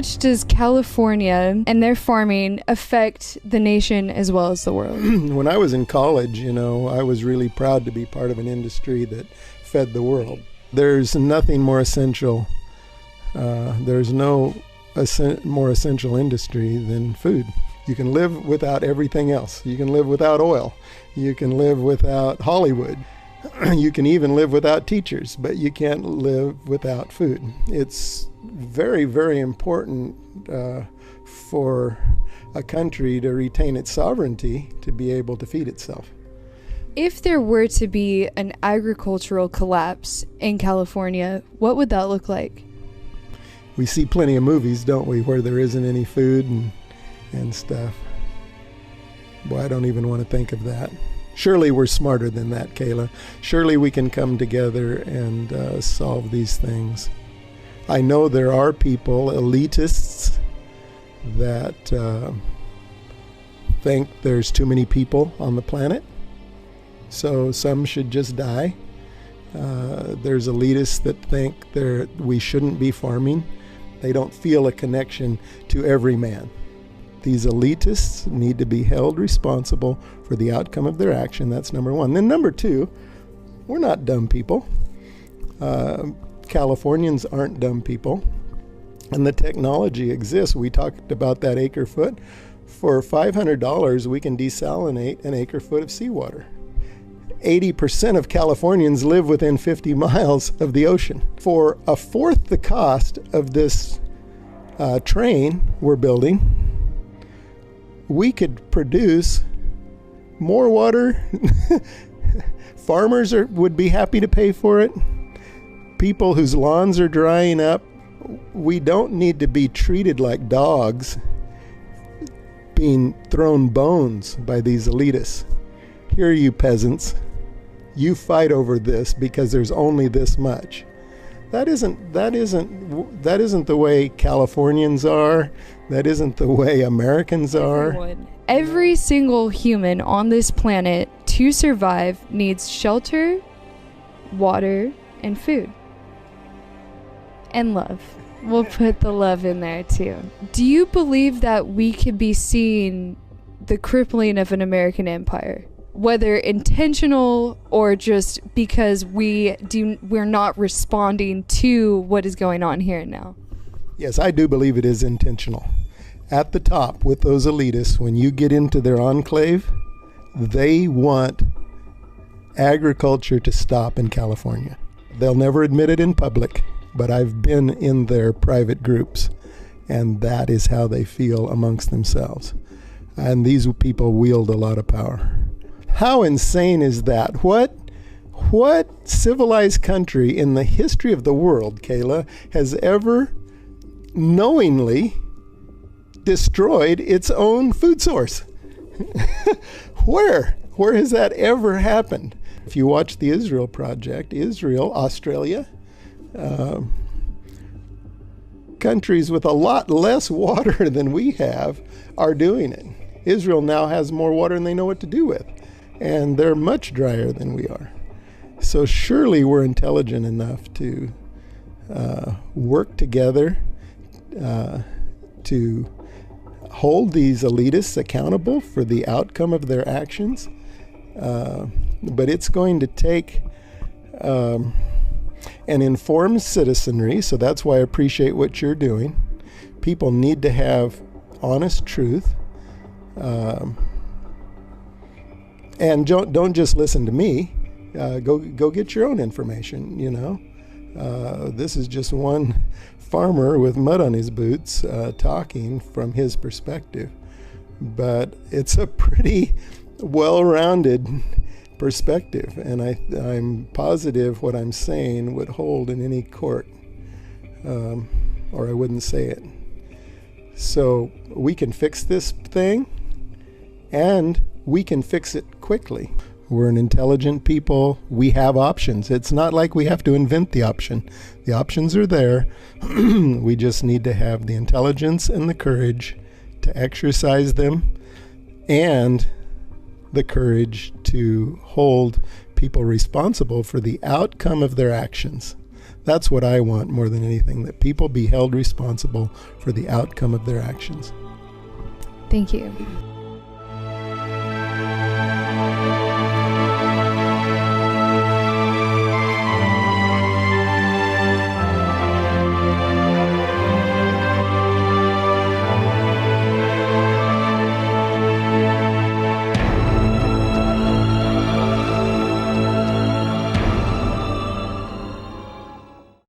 much does California and their farming affect the nation as well as the world? When I was in college, I was really proud to be part of an industry that fed the world. There's nothing more essential. There's no more essential industry than food. You can live without everything else. You can live without oil. You can live without Hollywood. You can even live without teachers, but you can't live without food. It's very, very important for a country to retain its sovereignty to be able to feed itself. If there were to be an agricultural collapse in California, what would that look like? We see plenty of movies, don't we, where there isn't any food and stuff. Boy, I don't even want to think of that. Surely we're smarter than that, Kayla. Surely we can come together and solve these things. I know there are people, elitists, that think there's too many people on the planet, so some should just die. There's elitists that think we shouldn't be farming. They don't feel a connection to every man. These elitists need to be held responsible for the outcome of their action. That's number one. Then number two, we're not dumb people. Californians aren't dumb people. And the technology exists. We talked about that acre foot. For $500, we can desalinate an acre foot of seawater. 80% of Californians live within 50 miles of the ocean. For a fourth the cost of this train we're building, we could produce more water. Farmers would be happy to pay for it. People whose lawns are drying up. We don't need to be treated like dogs, being thrown bones by these elitists. Here, you peasants, you fight over this because there's only this much. That isn't the way Californians are. That isn't the way Americans are. Every single human on this planet to survive needs shelter, water, and food. And love. We'll put the love in there too. Do you believe that we could be seeing the crippling of an American empire? Whether intentional or just because we're not responding to what is going on here and now? Yes, I do believe it is intentional. At the top, with those elitists, when you get into their enclave, they want agriculture to stop in California. They'll never admit it in public, but I've been in their private groups, and that is how they feel amongst themselves. And these people wield a lot of power. How insane is that? What civilized country in the history of the world, Kayla, has ever knowingly destroyed its own food source? Where has that ever happened? If you watch the Israel Project, Israel, Australia, countries with a lot less water than we have are doing it. Israel now has more water than they know what to do with, and they're much drier than we are. So surely we're intelligent enough to work together to hold these elitists accountable for the outcome of their actions. But it's going to take an informed citizenry, so that's why I appreciate what you're doing. People need to have honest truth. And don't just listen to me. Go get your own information, This is just one farmer with mud on his boots talking from his perspective. But it's a pretty well-rounded perspective, and I'm positive what I'm saying would hold in any court, or I wouldn't say it. So we can fix this thing, and we can fix it quickly. We're an intelligent people. We have options. It's not like we have to invent the option. The options are there. We just need to have the intelligence and the courage to exercise them, and the courage to hold people responsible for the outcome of their actions. That's what I want more than anything, that people be held responsible for the outcome of their actions. Thank you.